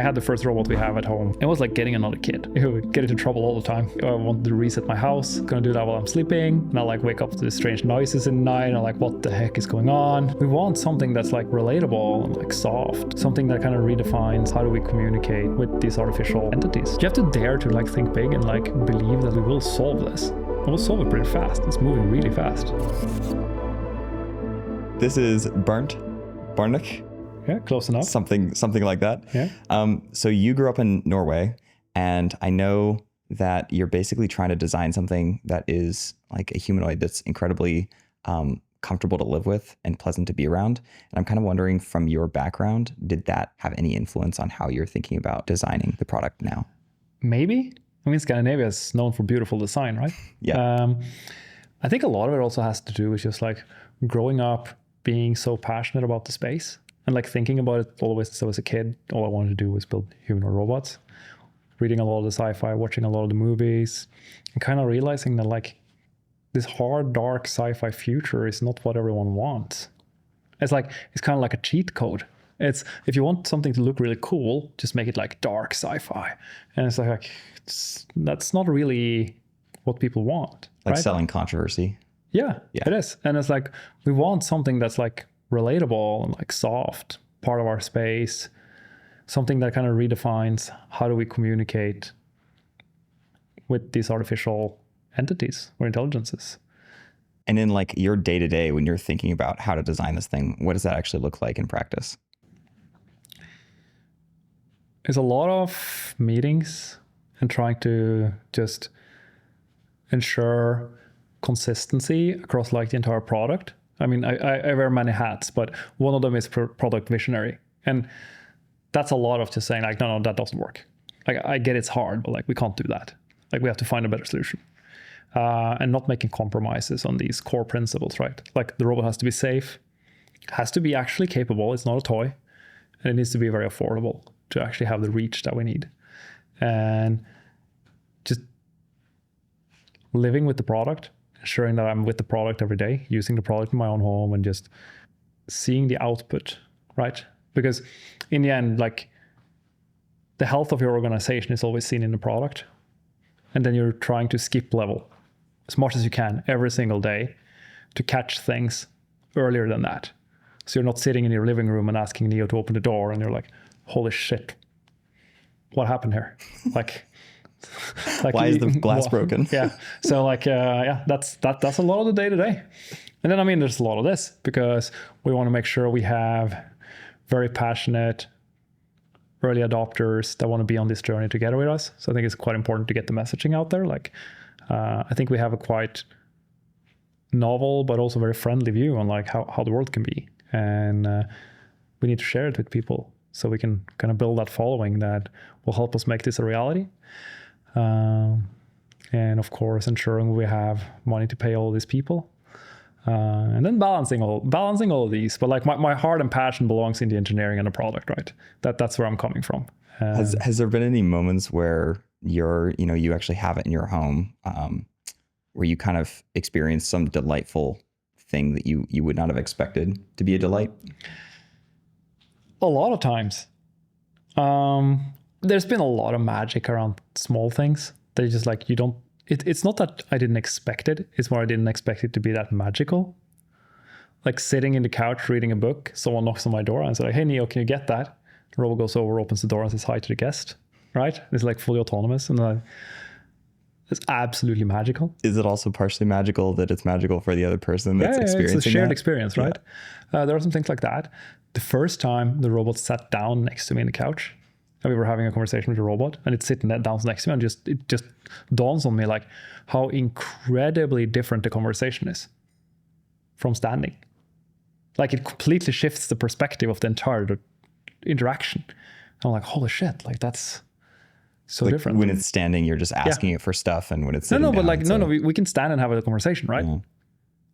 I had the first robot we have at home. It was like getting another kid. It would get into trouble all the time. I wanted to reset my house, gonna do that while I'm sleeping, and I like wake up to the strange noises in the night, and I'm like, what the heck is going on? We want something that's like relatable and like soft, something that kind of redefines how do we communicate with these artificial entities. You have to dare to like think big and like believe that we will solve this. And we'll solve it pretty fast. It's moving really fast. This is Bernt Børnich. Yeah, close enough. Something like that. Yeah. So you grew up in Norway, and I know that you're basically trying to design something that is like a humanoid that's incredibly comfortable to live with and pleasant to be around. And I'm kind of wondering, from your background, did that have any influence on how you're thinking about designing the product now? Maybe. I mean, Scandinavia is known for beautiful design, right? Yeah. I think a lot of it also has to do with just like growing up, being so passionate about the space. And like thinking about it always since I was a kid, all I wanted to do was build humanoid robots. Reading a lot of the sci-fi, watching a lot of the movies, and kind of realizing that like this hard, dark sci-fi future is not what everyone wants. It's kind of like a cheat code. It's if you want something to look really cool, just make it like dark sci-fi. And it's that's not really what people want. Like right? selling controversy. Yeah, it is. And it's like we want something that's like relatable and like soft, part of our space, something that kind of redefines how do we communicate with these artificial entities or intelligences. And in like your day-to-day, when you're thinking about how to design this thing, what does that actually look like in practice? It's a lot of meetings and trying to just ensure consistency across like the entire product. I mean, I wear many hats, but one of them is product visionary. And that's a lot of just saying like, no, that doesn't work. Like, I get it's hard, but like, we can't do that. Like, we have to find a better solution. And not making compromises on these core principles, right? Like, the robot has to be safe, has to be actually capable. It's not a toy. And it needs to be very affordable to actually have the reach that we need. And just living with the product, ensuring that I'm with the product every day, using the product in my own home and just seeing the output, right? Because in the end, like the health of your organization is always seen in the product. And then you're trying to skip level as much as you can every single day to catch things earlier than that. So you're not sitting in your living room and asking Neo to open the door and you're like, holy shit, what happened here? Like why is the glass broken? Yeah. So like, that's a lot of the day to day. And then, I mean, there's a lot of this because we want to make sure we have very passionate early adopters that want to be on this journey together with us. So I think it's quite important to get the messaging out there. Like, I think we have a quite novel, but also very friendly view on like how the world can be. And we need to share it with people so we can kind of build that following that will help us make this a reality. And of course, ensuring we have money to pay all these people. And then balancing all of these. But like my heart and passion belongs in the engineering and the product, right? That's where I'm coming from. Has there been any moments where you actually have it in your home, where you kind of experience some delightful thing that you would not have expected to be a delight? A lot of times. There's been a lot of magic around small things that you just like, you don't, it's not that I didn't expect it. It's more I didn't expect it to be that magical. Like sitting in the couch, reading a book, someone knocks on my door and says like, hey, Neo, can you get that? The robot goes over, opens the door and says hi to the guest, right? It's like fully autonomous. And it's absolutely magical. Is it also partially magical that it's magical for the other person that's experiencing it's a shared that? experience, right? Yeah. There are some things like that. The first time the robot sat down next to me on the couch, and we were having a conversation with the robot, and it's sitting down next to me, and it just dawns on me like how incredibly different the conversation is from standing. Like it completely shifts the perspective of the entire interaction. And I'm like, holy shit, like that's so like different. When it's standing, you're just asking it for stuff, and when it's sitting but down, like we can stand and have a conversation, right? Yeah.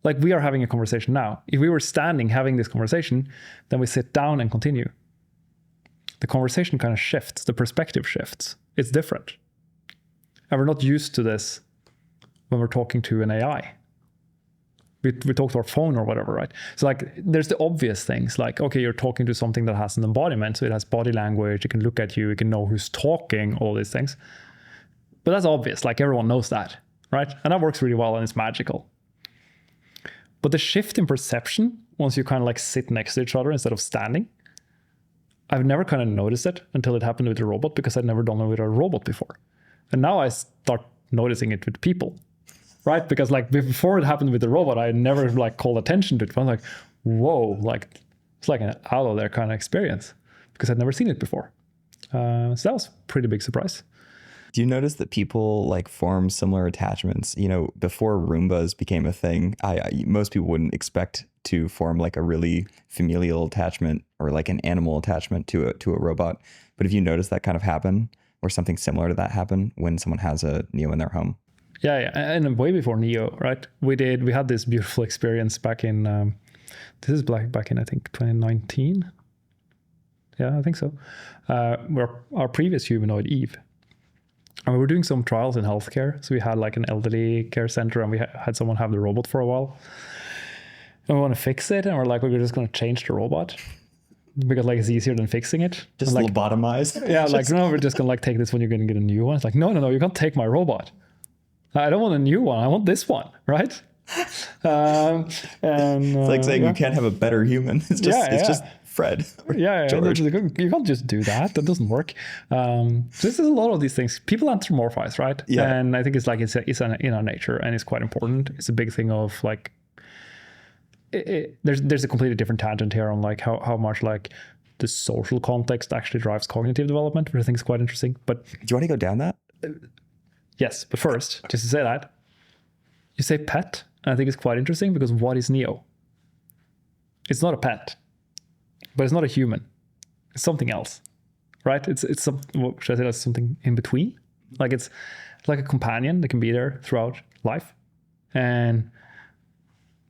Like we are having a conversation now. If we were standing having this conversation, then we sit down and continue. The conversation kind of shifts, the perspective shifts. It's different. And we're not used to this when we're talking to an AI. we talk to our phone or whatever, right? So like there's the obvious things like, okay, you're talking to something that has an embodiment, so it has body language, it can look at you, it can know who's talking, all these things. But that's obvious, like everyone knows that, right? And that works really well and it's magical. But the shift in perception, once you kind of like sit next to each other instead of standing, I've never kind of noticed it until it happened with a robot, because I'd never done it with a robot before. And now I start noticing it with people, right? Because like before it happened with the robot, I never like called attention to it. I was like, whoa, like it's like an out of there kind of experience, because I'd never seen it before. So that was a pretty big surprise. Do you notice that people like form similar attachments? You know, before Roombas became a thing, most people wouldn't expect to form like a really familial attachment or like an animal attachment to a robot. But if you notice that kind of happen, or something similar to that happen when someone has a Neo in their home? Yeah, and way before Neo, right? We had this beautiful experience back in this is back in I think 2019. Yeah, I think so. Where our previous humanoid Eve. And we were doing some trials in healthcare. So we had like an elderly care center, and we had someone have the robot for a while. And we want to fix it, and we're like, we're just going to change the robot because like it's easier than fixing it. Just like, lobotomize. Yeah, like no, we're just going to like take this one. You're going to get a new one. It's like no, you can't take my robot. I don't want a new one. I want this one, right? And it's like saying you can't have a better human. It's just Fred. George. You can't just do that. That doesn't work. So this is a lot of these things. People anthropomorphize, right? Yeah. And I think it's like it's in our nature, and it's quite important. It's a big thing of like. There's a completely different tangent here on like how much like the social context actually drives cognitive development, which I think is quite interesting. But do you want to go down that? Yes, but first, just to say that, you say pet, and I think it's quite interesting because what is Neo? It's not a pet, but it's not a human. It's something else, right? It's some, what should I say, that's something in between. Like it's like a companion that can be there throughout life, and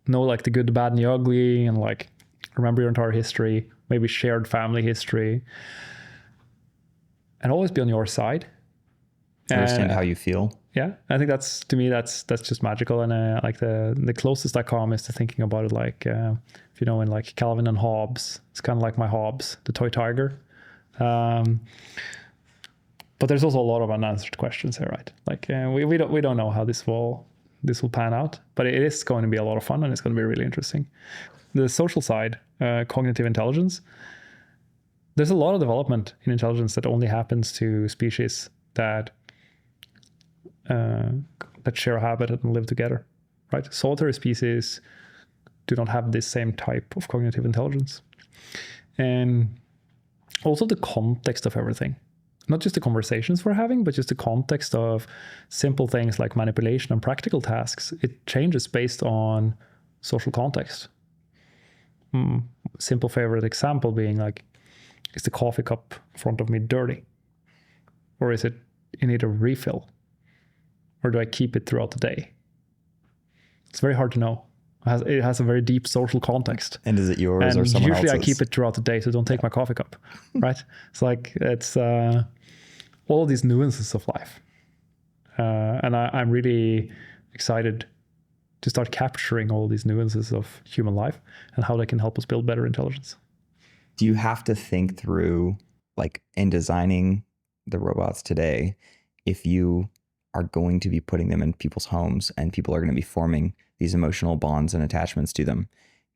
know like the good, the bad, and the ugly, and like remember your entire history, maybe shared family history, and always be on your side. Understand how you feel. Yeah, I think that's, to me, that's just magical. And like the closest I come is to thinking about it like, if you know, in like Calvin and Hobbes, it's kind of like my Hobbes, the toy tiger. But there's also a lot of unanswered questions here, right? Like we don't know how this will pan out, but it is going to be a lot of fun, and it's going to be really interesting. The social side, cognitive intelligence, there's a lot of development in intelligence that only happens to species that share a habitat and live together, right? Solitary species do not have this same type of cognitive intelligence. And also the context of everything, not just the conversations we're having, but just the context of simple things like manipulation and practical tasks. It changes based on social context. Simple favorite example being like, is the coffee cup in front of me dirty? Or is it in need a refill? Or do I keep it throughout the day? It's very hard to know. It has a very deep social context. And is it yours or someone else's? Usually I keep it throughout the day, so don't take my coffee cup, right? It's like, it's all these nuances of life. And I'm really excited to start capturing all these nuances of human life and how they can help us build better intelligence. Do you have to think through, like in designing the robots today, if you are going to be putting them in people's homes and people are going to be forming these emotional bonds and attachments to them,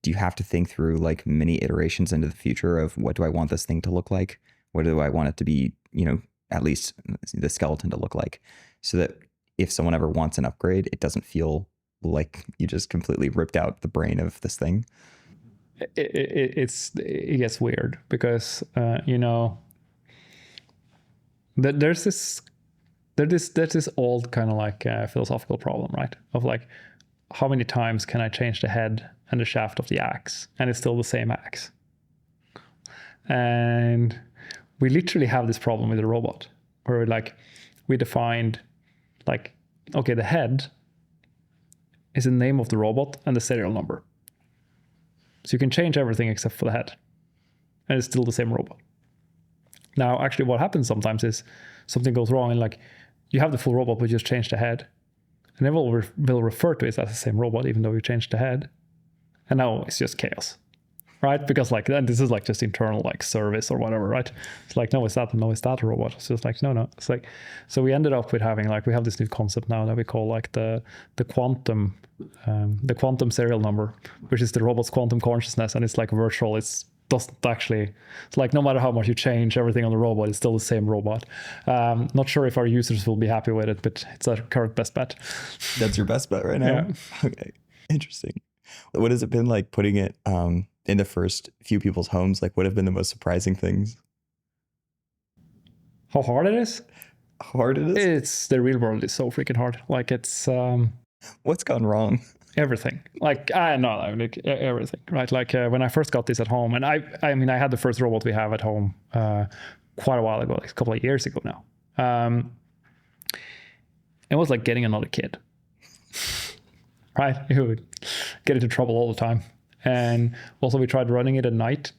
do you have to think through like many iterations into the future of what do I want this thing to look like? What do I want it to be, you know, at least the skeleton to look like, so that if someone ever wants an upgrade, it doesn't feel like you just completely ripped out the brain of this thing? It gets weird because, you know, there's this old kind of like philosophical problem, right? Of like, how many times can I change the head and the shaft of the axe and it's still the same axe? And we literally have this problem with the robot where we defined like, okay, the head is the name of the robot and the serial number. So you can change everything except for the head, and it's still the same robot. Now, actually what happens sometimes is something goes wrong and like you have the full robot, but you just change the head, and they will refer to it as the same robot, even though you changed the head. And now it's just chaos, right? Because like then this is like just internal like service or whatever, right? It's like, no, it's that a robot. It's just like, no. It's like, so we ended up with having like, we have this new concept now that we call like the quantum serial number, which is the robot's quantum consciousness. And it's like virtual. It's like no matter how much you change everything on the robot, it's still the same robot. Not sure if our users will be happy with it, but it's our current best bet. That's your best bet right now? Yeah. Okay, interesting. What has it been like putting it in the first few people's homes? Like, what have been the most surprising things? How hard it is? Hard it is? It's the real world is so freaking hard. Like it's what's gone wrong? Everything. Like I know, like everything, right? Like when I first got this at home, and I mean I had the first robot we have at home quite a while ago, like a couple of years ago now. It was like getting another kid. Right? You would get into trouble all the time. And also we tried running it at night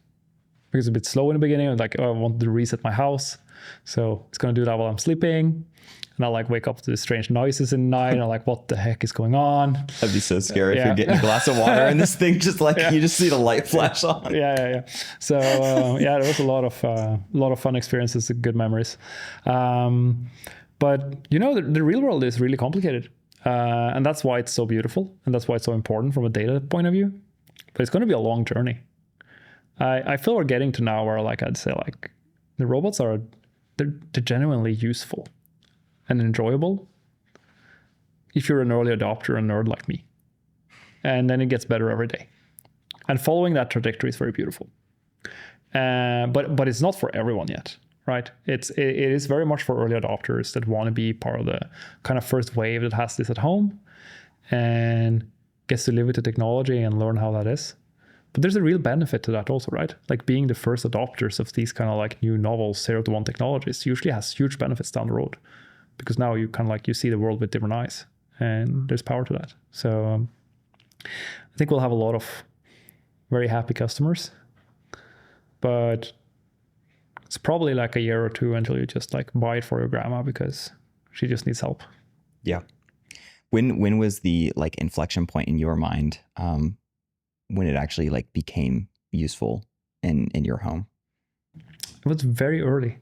because it's a bit slow in the beginning. I was like, oh, I wanted to reset my house. So it's going to do that while I'm sleeping. And I'll like wake up to the strange noises in the night. And I'm like, what the heck is going on? That'd be so scary if you're getting a glass of water and this thing just like, you just see the light flash on. Yeah. So there was a lot of fun experiences, good memories. But you know, the real world is really complicated. And that's why it's so beautiful. And that's why it's so important from a data point of view. But it's going to be a long journey. I feel we're getting to now where like I'd say like the robots they're genuinely useful and enjoyable if you're an early adopter and nerd like me. And then it gets better every day. And following that trajectory is very beautiful. But it's not for everyone yet, right? It is very much for early adopters that want to be part of the kind of first wave that has this at home and gets to live with the technology and learn how that is. But there's a real benefit to that also, right? Like being the first adopters of these kind of like new novel 0-1 technologies usually has huge benefits down the road, because now you kind of like you see the world with different eyes, and there's power to that. So I think we'll have a lot of very happy customers, but it's probably like a year or two until you just like buy it for your grandma because she just needs help. Yeah. When was the like inflection point in your mind when it actually like became useful in your home? It was very early.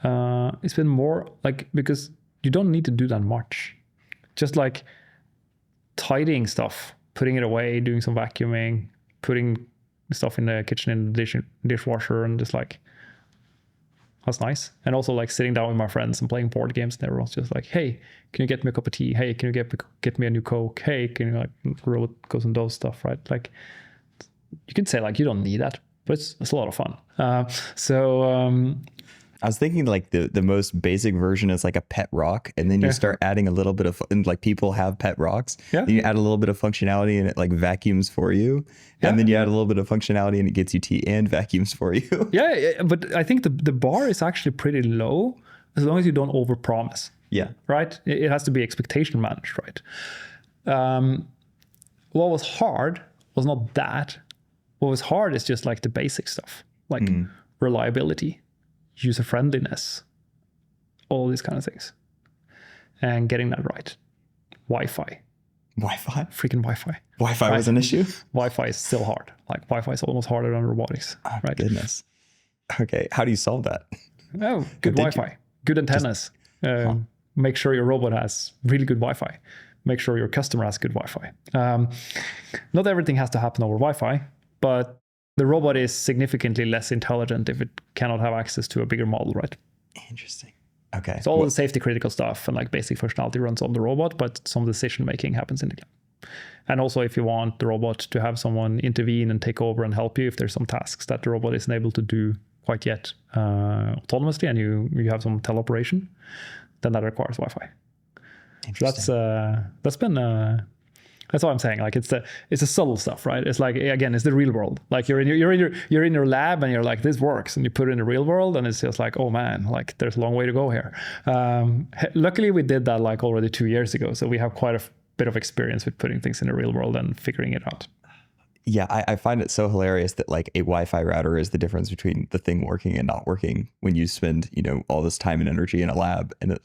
It's been more like, because you don't need to do that much. Just like tidying stuff, putting it away, doing some vacuuming, putting stuff in the kitchen in the dishwasher, and just like, that's nice. And also like sitting down with my friends and playing board games, and everyone's just like, hey, can you get me a cup of tea? Hey, can you get me a new Coke? Hey, can you like robot goes and does stuff, right? Like you could say like you don't need that, but it's a lot of fun. I was thinking like the most basic version is like a pet rock, and then you start adding a little bit of, and like people have pet rocks. Yeah. Then you add a little bit of functionality and it like vacuums for you. Yeah. And then you add a little bit of functionality and it gets you tea and vacuums for you. Yeah, but I think the bar is actually pretty low as long as you don't overpromise. Yeah. Right? It has to be expectation managed, right? What was hard was not that. What was hard is just like the basic stuff, like reliability, user friendliness, all these kind of things, and getting that right. Wi-Fi, freaking Wi-Fi. Wi-Fi was an issue. Wi-Fi is still hard. Like Wi-Fi is almost harder than robotics. Oh, right? Goodness. Okay, how do you solve that? Oh, good Wi-Fi, good antennas. Make sure your robot has really good Wi-Fi. Make sure your customer has good Wi-Fi. Not everything has to happen over Wi-Fi, but the robot is significantly less intelligent if it cannot have access to a bigger model, right? Interesting. Okay. So all the safety critical stuff and like basic functionality runs on the robot, but some decision making happens in the cloud. And also if you want the robot to have someone intervene and take over and help you if there's some tasks that the robot isn't able to do quite yet autonomously, and you have some teleoperation, then that requires Wi-Fi. So that's what I'm saying. Like it's the subtle stuff, right? It's like, again, it's the real world. Like you're in your lab and you're like, this works, and you put it in the real world and it's just like, oh man, like there's a long way to go here. Luckily we did that like already 2 years ago. So we have quite a bit of experience with putting things in the real world and figuring it out. Yeah, I find it so hilarious that like a Wi-Fi router is the difference between the thing working and not working when you spend, all this time and energy in a lab, and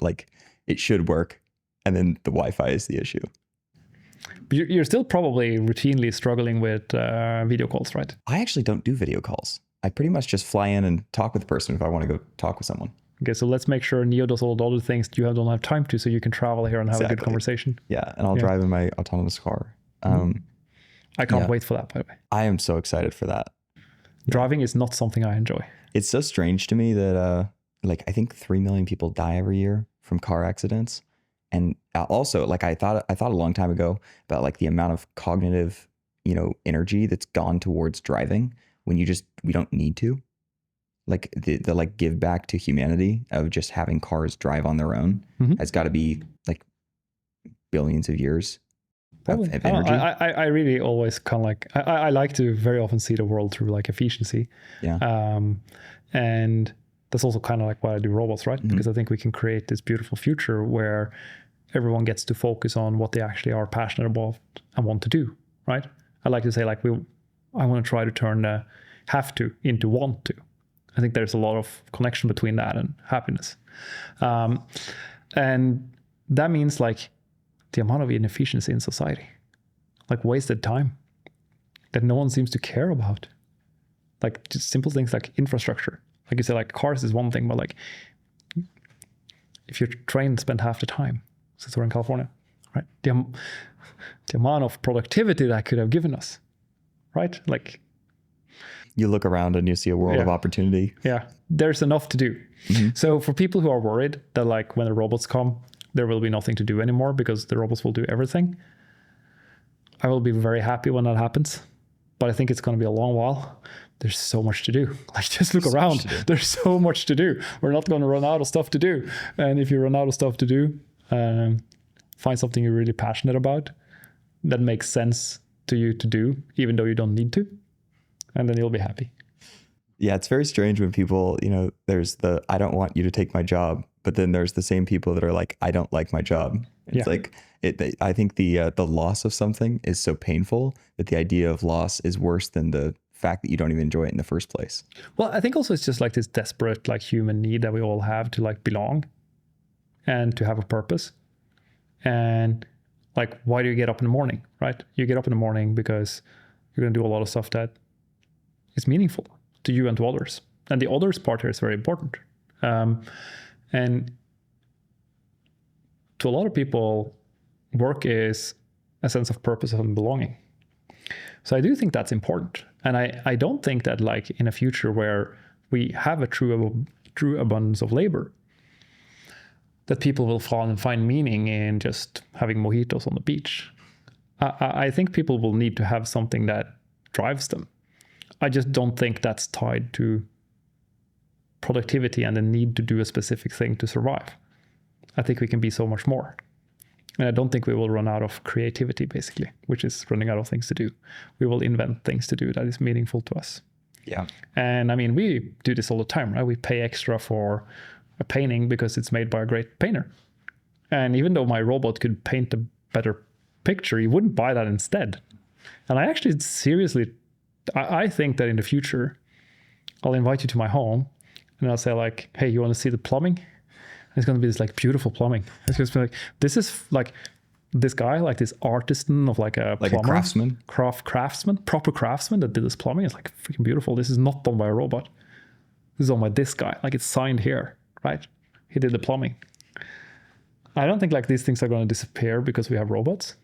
it should work and then the Wi-Fi is the issue. But you're still probably routinely struggling with video calls, right? I actually don't do video calls. I pretty much just fly in and talk with the person if I want to go talk with someone. Okay, so let's make sure Neo does all the other things you don't have time to, so you can travel here and have a good conversation. Yeah, and I'll drive in my autonomous car. I can't wait for that, by the way. I am so excited for that. Driving is not something I enjoy. It's so strange to me that like I think 3 million people die every year from car accidents. And also, like I thought a long time ago about like the amount of cognitive, energy that's gone towards driving when we don't need to. Like the like give back to humanity of just having cars drive on their own has got to be like billions of years of energy. I really always kind of like, I like to very often see the world through like efficiency. Yeah. And that's also kind of like why I do robots, right? Because I think we can create this beautiful future where everyone gets to focus on what they actually are passionate about and want to do, right? I like to say like I want to try to turn the have to into want to. I think there's a lot of connection between that and happiness. And that means like the amount of inefficiency in society, like wasted time that no one seems to care about. Like just simple things like infrastructure. Like you say, like cars is one thing, but like if your train spent half the time, since we're in California, right? The amount of productivity that could have given us, right? Like you look around and you see a world of opportunity. Yeah, there's enough to do. So for people who are worried that like when the robots come, there will be nothing to do anymore because the robots will do everything, I will be very happy when that happens. But I think it's going to be a long while. There's so much to do. Like just look around. There's so much to do. We're not going to run out of stuff to do. And if you run out of stuff to do, find something you're really passionate about that makes sense to you to do, even though you don't need to. And then you'll be happy. Yeah, it's very strange when people, there's the, I don't want you to take my job, but then there's the same people that are like, I don't like my job. It's like, I think the loss of something is so painful that the idea of loss is worse than the fact that you don't even enjoy it in the first place. Well, I think also it's just like this desperate like human need that we all have to like belong and to have a purpose. And like, why do you get up in the morning, right? You get up in the morning because you're going to do a lot of stuff that is meaningful to you and to others. And the others part here is very important. And to a lot of people, work is a sense of purpose and belonging. So I do think that's important. And I don't think that like in a future where we have a true abundance of labor, that people will find meaning in just having mojitos on the beach. I think people will need to have something that drives them. I just don't think that's tied to productivity and the need to do a specific thing to survive. I think we can be so much more. And I don't think we will run out of creativity, basically, which is running out of things to do. We will invent things to do that is meaningful to us. Yeah. And I mean, we do this all the time, right? We pay extra for a painting because it's made by a great painter. And even though my robot could paint a better picture, you wouldn't buy that instead. And I actually seriously, I think that in the future, I'll invite you to my home and I'll say like, hey, you want to see the plumbing? It's going to be this like beautiful plumbing. It's going to be like, this is like this guy, like this artisan of like a plumber, a craftsman, proper craftsman that did this plumbing. It's like freaking beautiful. This is not done by a robot. This is done by this guy. Like it's signed here, right? He did the plumbing. I don't think like these things are going to disappear because we have robots.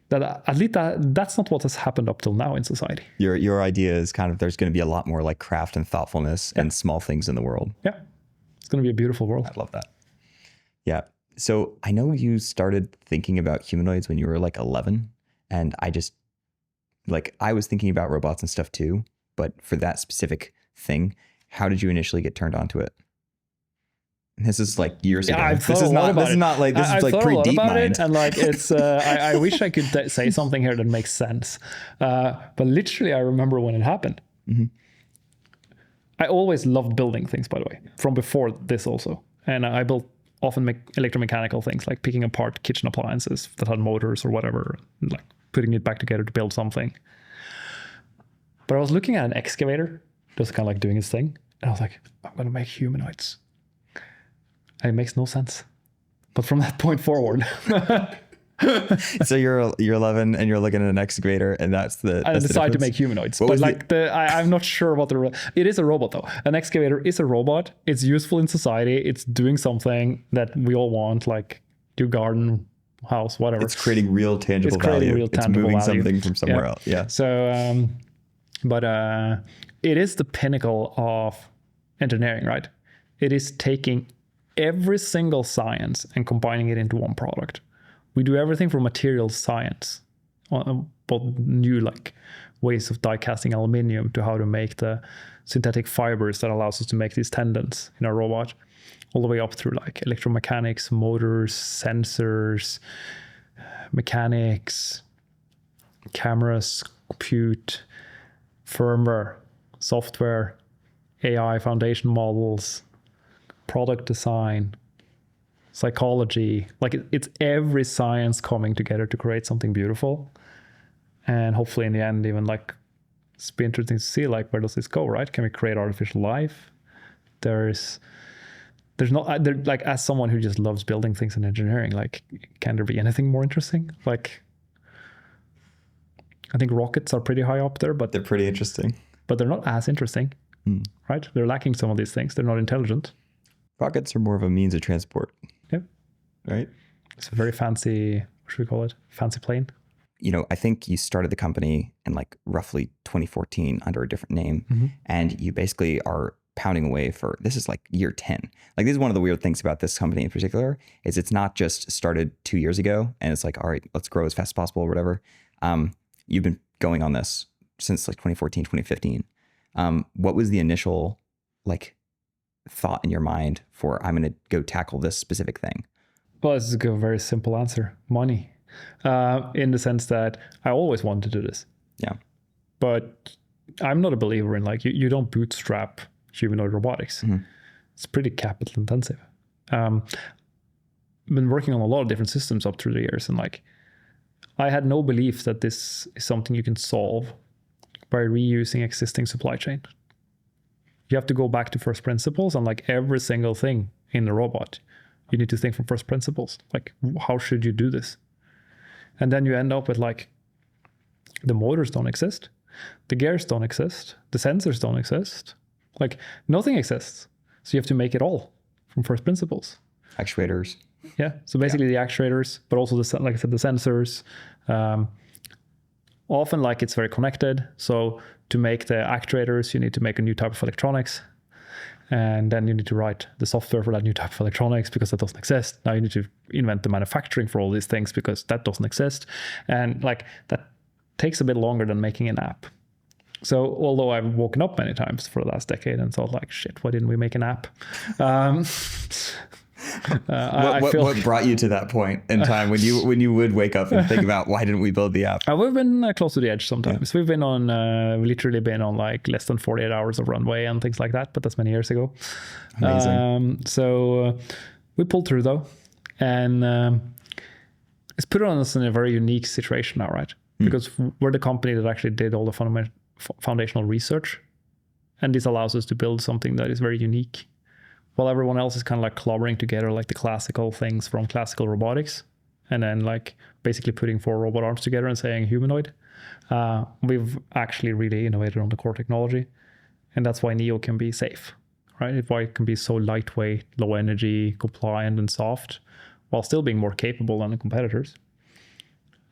That at least that's not what has happened up till now in society. Your idea is kind of there's going to be a lot more like craft and thoughtfulness and small things in the world. Yeah. It's going to be a beautiful world. I love that. Yeah. So I know you started thinking about humanoids when you were like 11. And I just I was thinking about robots and stuff too. But for that specific thing, how did you initially get turned on to it? This is like years ago. This is not pre deep mind. And like it's I wish I could say something here that makes sense. But literally I remember when it happened. Mm-hmm. I always loved building things, by the way, from before this also. And I built often electromechanical things, like picking apart kitchen appliances that had motors or whatever, and like putting it back together to build something. But I was looking at an excavator, just kind of like doing its thing. And I was like, I'm going to make humanoids. And it makes no sense. But from that point forward, So you're 11 and you're looking at an excavator, and that's the. I That's decided to the make humanoids. What But was like I'm not sure what it is a robot though. An excavator is a robot. It's useful in society. It's doing something that we all want, like do garden, house, whatever. It's creating real tangible It's creating value. real It's tangible moving value. something from somewhere Yeah. else. Yeah. So, but it is the pinnacle of engineering, right? It is taking every single science and combining it into one product. We do everything from materials science, but new like ways of die casting aluminium to how to make the synthetic fibers that allows us to make these tendons in our robot, all the way up through like electromechanics, motors, sensors, mechanics, cameras, compute, firmware, software, AI foundation models, product design, psychology. Like it's every science coming together to create something beautiful. And hopefully in the end, even like it's be interesting to see like where does this go, right? Can we create artificial life? There's not there, like as someone who just loves building things in engineering, like can there be anything more interesting? Like I think rockets are pretty high up there, but They're pretty interesting. they're not as interesting, right? They're lacking some of these things. They're not intelligent. Rockets are more of a means of transport. Yep. Right. It's a very fancy, what should we call it? Fancy plane. You know, I think you started the company in like roughly 2014 under a different name, and you basically are pounding away for, this is like year 10. Like this is one of the weird things about this company in particular, is it's not just started 2 years ago and it's like, all right, let's grow as fast as possible or whatever. You've been going on this since like 2014, 2015. What was the initial like thought in your mind for, I'm going to go tackle this specific thing? Well, this is a very simple answer. Money. In the sense that I always wanted to do this. Yeah. But I'm not a believer in like, you don't bootstrap humanoid robotics. It's pretty capital intensive. I've been working on a lot of different systems up through the years, and like, I had no belief that this is something you can solve by reusing existing supply chain. You have to go back to first principles, and like every single thing in the robot, you need to think from first principles. Like, how should you do this? And then you end up with like, the motors don't exist, the gears don't exist, the sensors don't exist, like nothing exists. So you have to make it all from first principles. Actuators. Yeah. So basically the actuators, but also the, like I said, the sensors. Often like it's very connected. So to make the actuators, you need to make a new type of electronics. And then you need to write the software for that new type of electronics because that doesn't exist. Now you need to invent the manufacturing for all these things because that doesn't exist. And like that takes a bit longer than making an app. So although I've woken up many times for the last decade and thought like, shit, why didn't we make an app? What brought you to that point in time when you would wake up and think about, why didn't we build the app? We've been close to the edge sometimes. Yeah. We've been on, literally been on like less than 48 hours of runway and things like that, but that's many years ago. Amazing. So we pulled through though, and it's put on us in a very unique situation now, right? Because we're the company that actually did all the foundational research, and this allows us to build something that is very unique. While everyone else is kind of like clobbering together like the classical things from classical robotics, and then like basically putting 4 robot arms together and saying humanoid, we've actually really innovated on the core technology. And that's why Neo can be safe, right? Why it can be so lightweight, low energy, compliant and soft, while still being more capable than the competitors.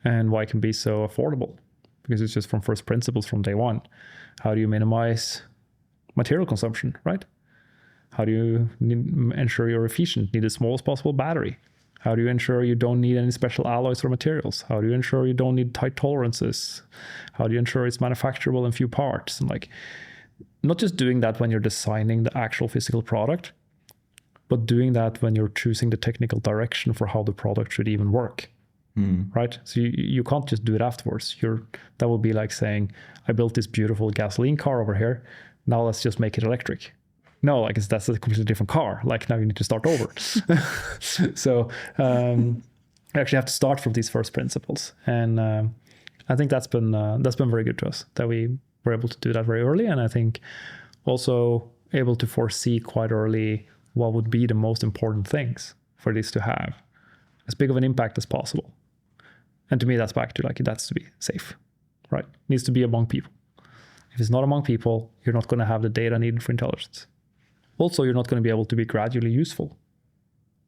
And why it can be so affordable, because it's just from first principles from day one. How do you minimize material consumption, right? How do you ensure you're efficient? Need the smallest possible battery. How do you ensure you don't need any special alloys or materials? How do you ensure you don't need tight tolerances? How do you ensure it's manufacturable in few parts? And like, not just doing that when you're designing the actual physical product, but doing that when you're choosing the technical direction for how the product should even work. Right? So you can't just do it afterwards. That would be like saying, I built this beautiful gasoline car over here. Now let's just make it electric. No, like that's a completely different car. Like now you need to start over. So you actually have to start from these first principles. And I think that's been very good to us, that we were able to do that very early. And I think also able to foresee quite early what would be the most important things for this to have. as big of an impact as possible. And to me, that's back to like, it has to be safe, right? It needs to be among people. If it's not among people, you're not going to have the data needed for intelligence. Also, you're not going to be able to be gradually useful,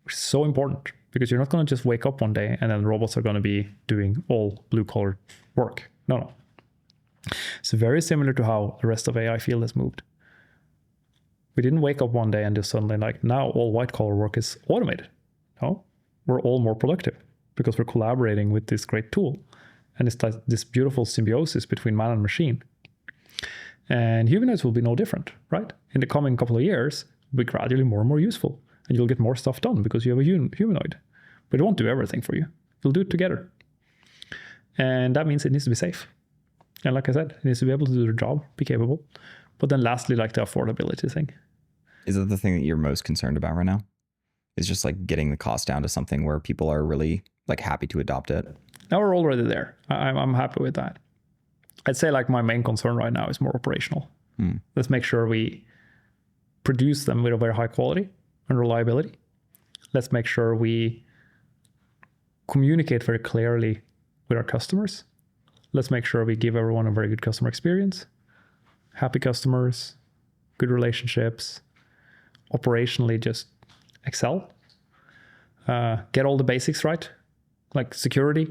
which is so important, because you're not going to just wake up one day and then robots are going to be doing all blue-collar work. No. It's very similar to how the rest of AI field has moved. We didn't wake up one day and just suddenly like, now all white-collar work is automated. No, we're all more productive because we're collaborating with this great tool. And it's like this beautiful symbiosis between man and machine. And humanoids will be no different, right? In the coming couple of years, we'll be gradually more and more useful. And you'll get more stuff done because you have a humanoid. But it won't do everything for you. You'll do it together. And that means it needs to be safe. And like I said, it needs to be able to do their job, be capable. But then lastly, like the affordability thing. Is that the thing that you're most concerned about right now? Is just like getting the cost down to something where people are really like happy to adopt it? Now we're already there. I'm happy with that. I'd say like my main concern right now is more operational. Let's make sure we produce them with a very high quality and reliability. Let's make sure we communicate very clearly with our customers. Let's make sure we give everyone a very good customer experience, happy customers, good relationships, operationally just excel, get all the basics right, like security,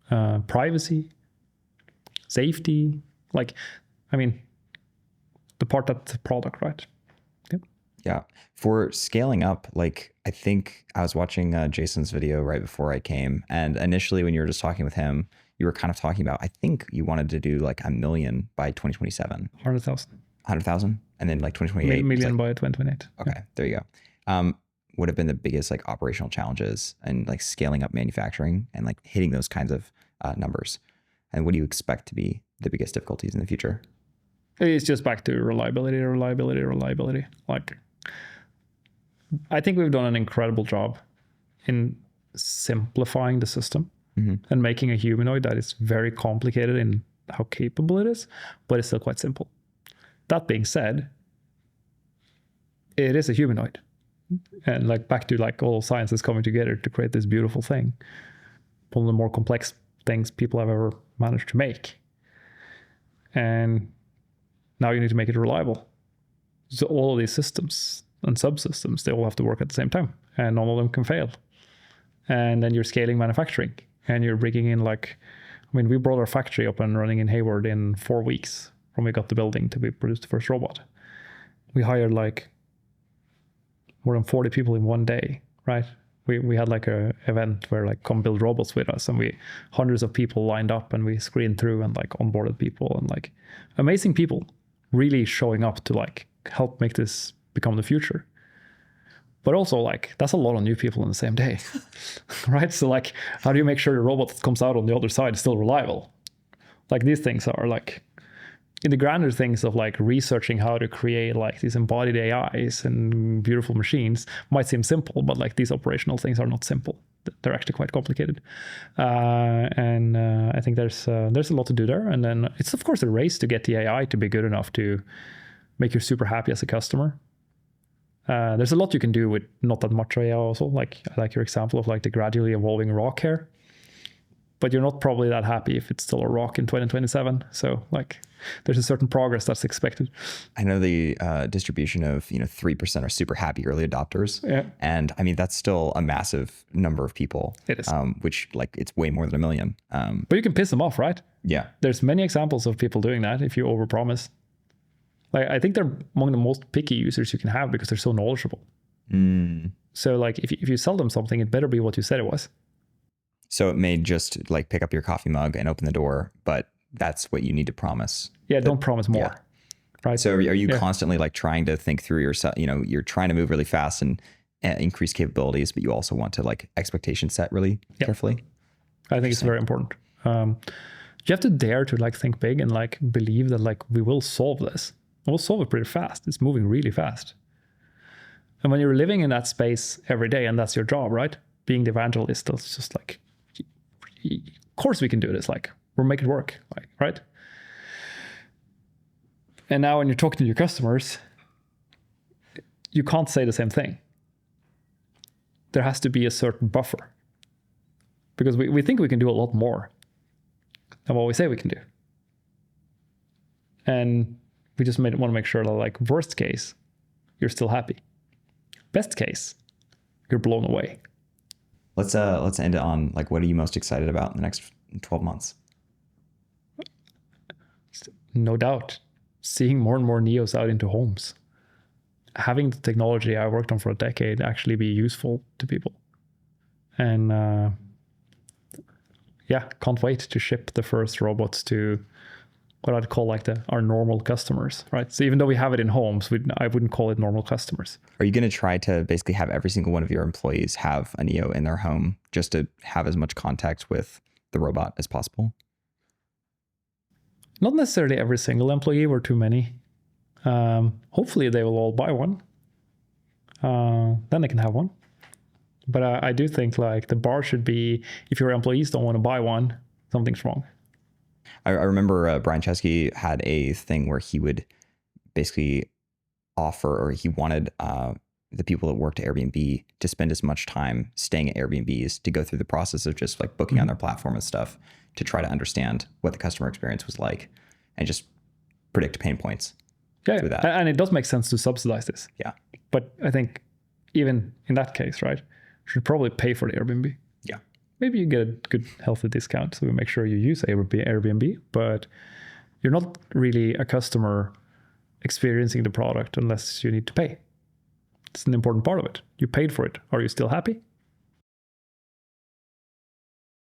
privacy, safety, like, I mean, the part that's the product, right? Yep. Yeah. For scaling up, like, I think I was watching Jason's video right before I came. And initially when you were just talking with him, you were kind of talking about, I think you wanted to do like 1 million by 2027. 100,000. 100,000? And then like 2028? Million by 2028. Okay, yeah. There you go. Would have been the biggest like operational challenges and like scaling up manufacturing and like hitting those kinds of numbers? And what do you expect to be the biggest difficulties in the future? It's just back to reliability. Like, I think we've done an incredible job in simplifying the system and making a humanoid that is very complicated in how capable it is, but it's still quite simple. That being said, it is a humanoid. And like back to like all science is coming together to create this beautiful thing. One of the more complex things people have ever managed to make. And now you need to make it reliable. So all of these systems and subsystems, they all have to work at the same time, and none of them can fail. And then you're scaling manufacturing, and you're bringing in like, I mean, we brought our factory up and running in Hayward in 4 weeks from we got the building to we produced the first robot. We hired like more than 40 people in one day, right? We had like a event where like come build robots with us, and we hundreds of people lined up, and we screened through and like onboarded people, and like amazing people really showing up to like help make this become the future. But also like that's a lot of new people in the same day, right? So like how do you make sure the robot that comes out on the other side is still reliable? Like these things are like, in the grander things of like researching how to create like these embodied AIs and beautiful machines might seem simple, but like these operational things are not simple. They're actually quite complicated. And I think there's a lot to do there. And then it's of course a race to get the AI to be good enough to make you super happy as a customer. There's a lot you can do with not that much AI also. Like I like your example of like the gradually evolving rock here. But you're not probably that happy if it's still a rock in 2027. So like there's a certain progress that's expected. I know the distribution of 3% are super happy early adopters. Yeah. And I mean, that's still a massive number of people. It is. Which like it's way more than 1 million. But you can piss them off, right? Yeah. There's many examples of people doing that if you overpromise. Like I think they're among the most picky users you can have because they're so knowledgeable. So like if you sell them something, it better be what you said it was. So it may just like pick up your coffee mug and open the door, but that's what you need to promise. Yeah, don't promise more. Yeah. Right. So are you constantly like trying to think through yourself, you're trying to move really fast and increase capabilities, but you also want to like expectation set really carefully? I think it's very important. You have to dare to like think big and like believe that like we will solve this. We'll solve it pretty fast. It's moving really fast. And when you're living in that space every day and that's your job, right? Being the evangelist, it's just like, of course we can do this. Like we'll make it work, like, right? And now when you're talking to your customers, you can't say the same thing. There has to be a certain buffer because we think we can do a lot more than what we say we can do. And we just want to make sure that, like, worst case, you're still happy. Best case, you're blown away. Let's end it on, like, what are you most excited about in the next 12 months? No doubt, seeing more and more Neos out into homes. Having the technology I worked on for a decade actually be useful to people. And can't wait to ship the first robots to what I'd call like our normal customers, right? So even though we have it in homes, I wouldn't call it normal customers. Are you going to try to basically have every single one of your employees have a Neo in their home just to have as much contact with the robot as possible? Not necessarily every single employee, we're too many. Hopefully they will all buy one. Then they can have one. But I do think, like, the bar should be, if your employees don't want to buy one, something's wrong. I remember Brian Chesky had a thing where he would basically offer, or he wanted the people that worked at Airbnb to spend as much time staying at Airbnbs to go through the process of just like booking on their platform and stuff to try to understand what the customer experience was like and just predict pain points. Yeah, through that. And it does make sense to subsidize this. Yeah. But I think even in that case, right, you should probably pay for the Airbnb. Yeah. Maybe you get a good, healthy discount, so we make sure you use Airbnb, but you're not really a customer experiencing the product unless you need to pay. It's an important part of it. You paid for it. Are you still happy?